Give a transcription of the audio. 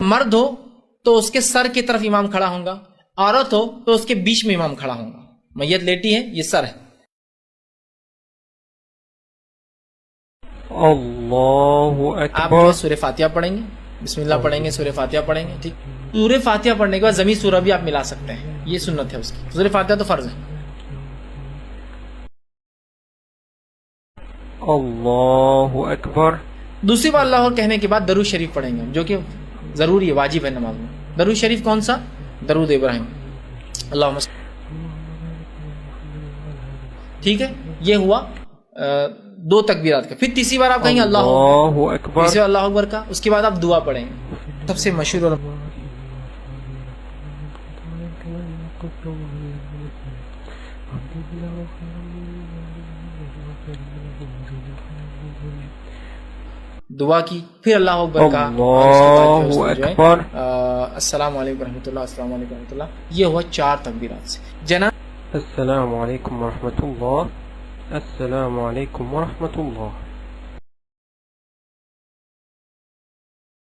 مرد ہو تو اس کے سر کی طرف امام کھڑا ہوگا، عورت ہو تو اس کے بیچ میں امام کھڑا ہوگا. میت لیٹی ہے، یہ سر ہے. اللہ آپ جو اکبر. ہے سورہ فاتحہ پڑھیں گے، بسم اللہ پڑھیں گے، سورہ فاتحہ پڑھیں گے. ٹھیک، سورہ فاتحہ پڑھنے کے بعد ضمیر سورہ بھی آپ ملا سکتے ہیں، یہ سنت ہے اس کی. سورہ فاتحہ تو فرض ہے. اللہ اکبر. دوسری بار اللہ اکبر کہنے کے بعد درود شریف پڑھیں گے، جو کہ ضروری ہے، واجب ہے نماز میں. درود شریف کون سا؟ درود ابراہیم. اللہم صل. ٹھیک ہے، یہ ہوا 2 تکبیرات کا. پھر تیسری بار آپ کہیں گے اللہ اکبر، تیسری بار اللہ اکبر کا. اس کے بعد آپ دعا پڑھیں گے. سب سے مشہور اور دعا کی، پھر اللہ اکبر کا، اور اس کے بعد جو اکبر. السلام علیکم ورحمۃ اللہ، السلام علیکم ورحمۃ اللہ. یہ ہوا 4 تکبیرات سے. السلام علیکم ورحمۃ اللہ. السلام علیکم ورحمۃ اللہ.